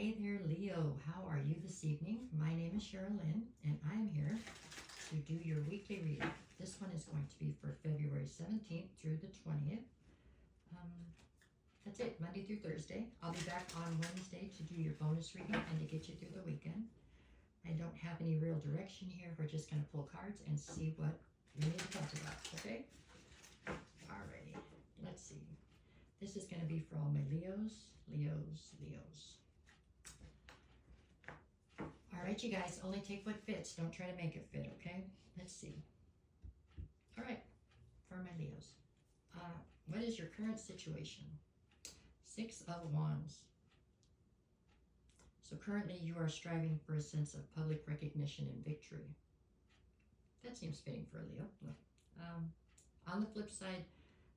Hey there, Leo. How are you this evening? My name is Cheryl Lynn, and I am here to do your weekly reading. This one is going to be for February 17th through the 20th. That's it, Monday through Thursday. I'll be back on Wednesday to do your bonus reading and to get you through the weekend. I don't have any real direction here. We're just going to pull cards and see what we need to talk about, okay? Alrighty, let's see. This is going to be for all my Leos. All right, you guys, only take what fits. Don't try to make it fit, okay? Let's see. All right, for my Leos. What is your current situation? 6 of Wands. So currently you are striving for a sense of public recognition and victory. That seems fitting for a Leo. On the flip side,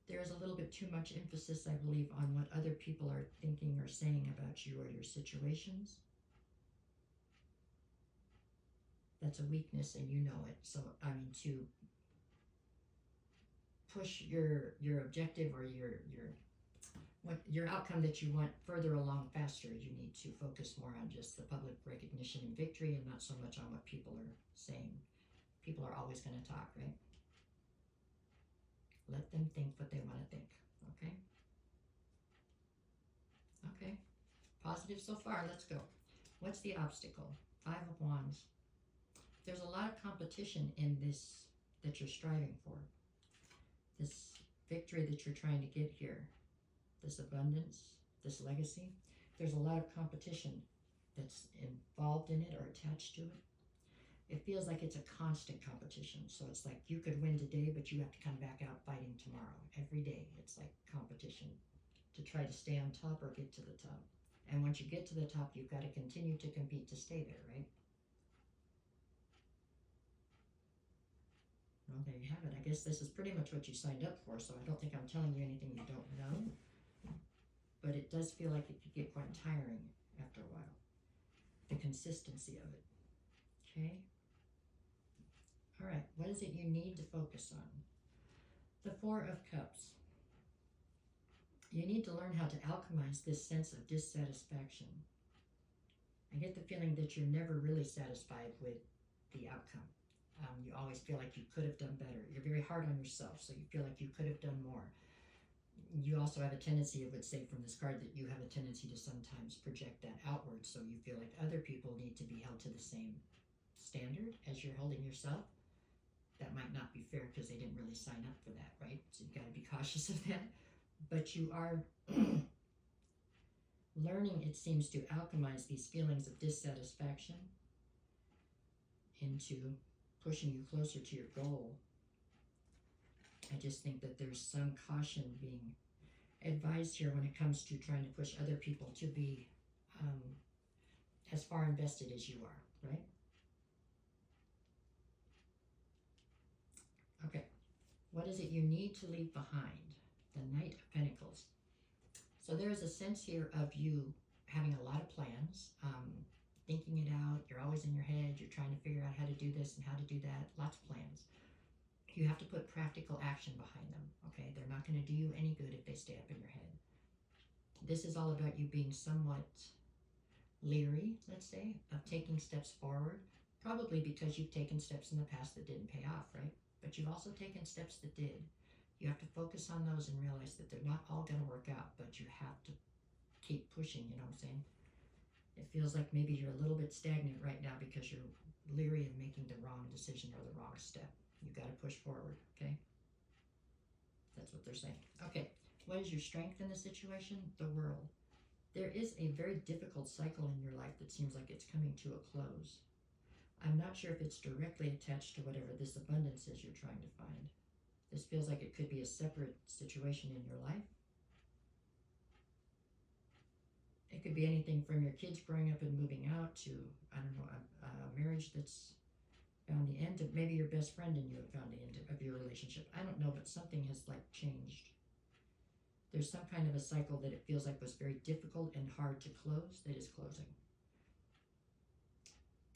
there is a little bit too much emphasis, I believe, on what other people are thinking or saying about you or your situations. That's a weakness and you know it. So, I mean, to push your objective or your outcome that you want further along faster, you need to focus more on just the public recognition and victory and not so much on what people are saying. People are always going to talk, right? Let them think what they want to think, okay? Okay, positive so far, let's go. What's the obstacle? 5 of Wands. There's a lot of competition in this that you're striving for. This victory that you're trying to get here, this abundance, this legacy. There's a lot of competition that's involved in it or attached to it. It feels like it's a constant competition. So it's like you could win today, but you have to come back out fighting tomorrow. Every day, it's like competition to try to stay on top or get to the top. And once you get to the top, you've got to continue to compete to stay there, right? Well, there you have it. I guess this is pretty much what you signed up for, so I don't think I'm telling you anything you don't know. But it does feel like it could get quite tiring after a while. The consistency of it. Okay? All right, what is it you need to focus on? The 4 of Cups. You need to learn how to alchemize this sense of dissatisfaction. I get the feeling that you're never really satisfied with the outcome. You always feel like you could have done better. You're very hard on yourself, so you feel like you could have done more. You also have a tendency, it would say from this card, that you have a tendency to sometimes project that outward, so you feel like other people need to be held to the same standard as you're holding yourself. That might not be fair because they didn't really sign up for that, right? So you've got to be cautious of that. But you are learning, it seems, to alchemize these feelings of dissatisfaction into pushing you closer to your goal. I just think that there's some caution being advised here when it comes to trying to push other people to be as far invested as you are, right? Okay, what is it you need to leave behind? The Knight of Pentacles. So there is a sense here of you having a lot of plans, thinking it out. You're always in your head. You're trying to figure out how to do this and how to do that. Lots of plans. You have to put practical action behind them, okay? They're not going to do you any good if they stay up in your head. This is all about you being somewhat leery, let's say, of taking steps forward, probably because you've taken steps in the past that didn't pay off, right? But you've also taken steps that did. You have to focus on those and realize that they're not all going to work out, but you have to keep pushing, you know what I'm saying? It feels like maybe you're a little bit stagnant right now because you're leery of making the wrong decision or the wrong step. You've got to push forward, okay? That's what they're saying. Okay, what is your strength in the situation? The World. There is a very difficult cycle in your life that seems like it's coming to a close. I'm not sure if it's directly attached to whatever this abundance is you're trying to find. This feels like it could be a separate situation in your life. It could be anything from your kids growing up and moving out to, I don't know, a marriage that's found the end of, maybe your best friend and you have found the end of your relationship. I don't know, but something has like changed. There's some kind of a cycle that it feels like was very difficult and hard to close that is closing.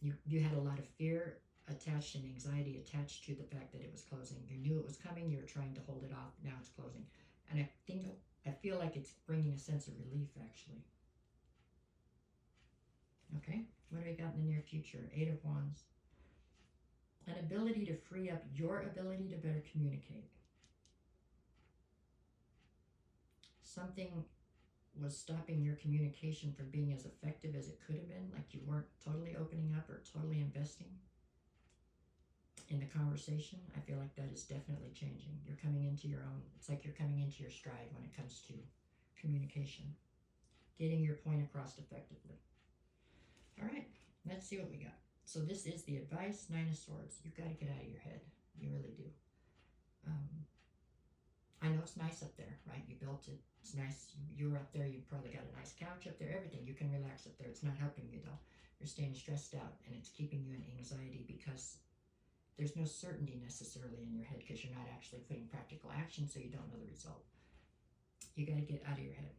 You had a lot of fear attached and anxiety attached to the fact that it was closing. You knew it was coming, you were trying to hold it off, now it's closing. And I feel like it's bringing a sense of relief, actually. Okay, what do we got in the near future? Eight of Wands. An ability to free up your ability to better communicate. Something was stopping your communication from being as effective as it could have been, like you weren't totally opening up or totally investing in the conversation. I feel like that is definitely changing. You're coming into your own, it's like you're coming into your stride when it comes to communication, getting your point across effectively. All right, let's see what we got. So this is the advice, Nine of Swords. You've got to get out of your head. You really do. I know it's nice up there, right? You built it. It's nice. You're up there. You've probably got a nice couch up there. Everything. You can relax up there. It's not helping you, though. You're staying stressed out, and it's keeping you in anxiety because there's no certainty necessarily in your head because you're not actually putting practical action, so you don't know the result. You got to get out of your head.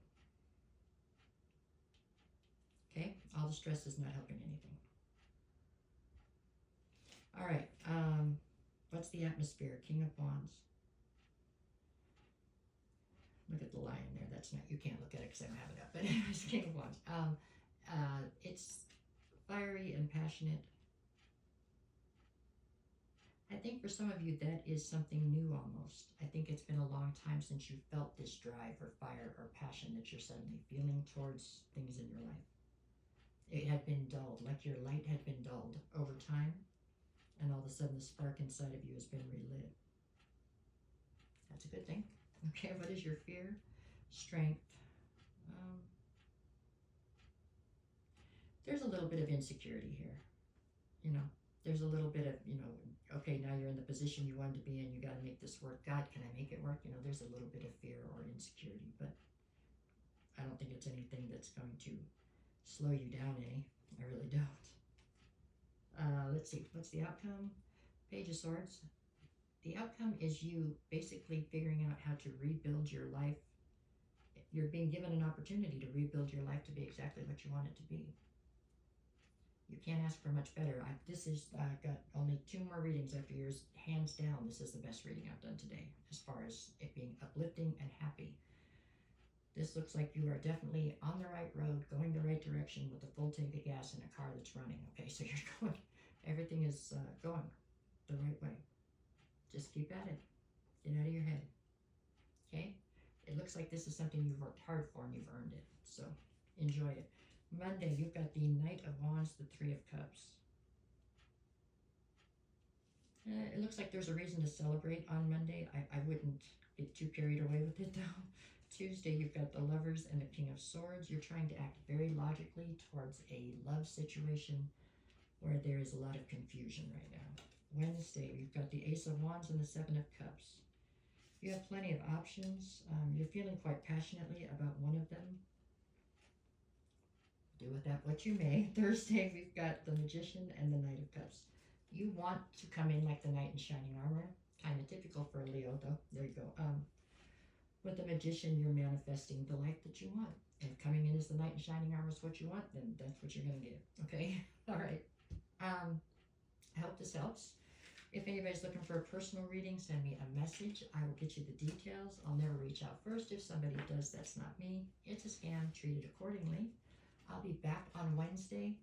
Okay? All the stress is not helping anything. All right. What's the atmosphere? King of Wands. Look at the lion there. That's not, you can't look at it because I don't have it up. But anyways, King of Wands. It's fiery and passionate. I think for some of you that is something new almost. I think it's been a long time since you felt this drive or fire or passion that you're suddenly feeling towards things in your life. It had been dulled, like your light had been dulled over time, and all of a sudden the spark inside of you has been relit. That's a good thing. Okay, what is your fear? Strength. There's a little bit of insecurity here. You know, there's a little bit of, okay, now you're in the position you wanted to be in. You got to make this work. God, can I make it work? There's a little bit of fear or insecurity, but I don't think it's anything that's going to slow you down any. I really don't. Let's see. What's the outcome? Page of Swords. The outcome is you basically figuring out how to rebuild your life. You're being given an opportunity to rebuild your life to be exactly what you want it to be. You can't ask for much better. This is got only 2 more readings after yours. Hands down, this is the best reading I've done today as far as it being uplifting and happy. This looks like you are definitely on the right road, going the right direction with a full tank of gas in a car that's running. Okay, so you're going, everything is going the right way. Just keep at it. Get out of your head. Okay? It looks like this is something you've worked hard for and you've earned it. So enjoy it. Monday, you've got the Knight of Wands, the Three of Cups. It looks like there's a reason to celebrate on Monday. I wouldn't get too carried away with it, though. Tuesday, you've got the Lovers and the King of Swords. You're trying to act very logically towards a love situation where there is a lot of confusion right now. Wednesday, you've got the Ace of Wands and the Seven of Cups. You have plenty of options. You're feeling quite passionately about one of them. Do with that what you may. Thursday, we've got the Magician and the Knight of Cups. You want to come in like the knight in shining armor. Kind of typical for a Leo, though. There you go. With the Magician, you're manifesting the life that you want. And if coming in as the knight in shining armor is what you want, then that's what you're going to get. Okay? All right. I hope this helps. If anybody's looking for a personal reading, send me a message. I will get you the details. I'll never reach out first. If somebody does, that's not me. It's a scam. Treat it accordingly. I'll be back on Wednesday.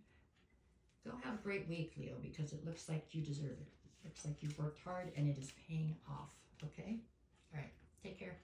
Go have a great week, Leo, because it looks like you deserve it. Looks like you've worked hard and it is paying off. Okay? All right. Take care.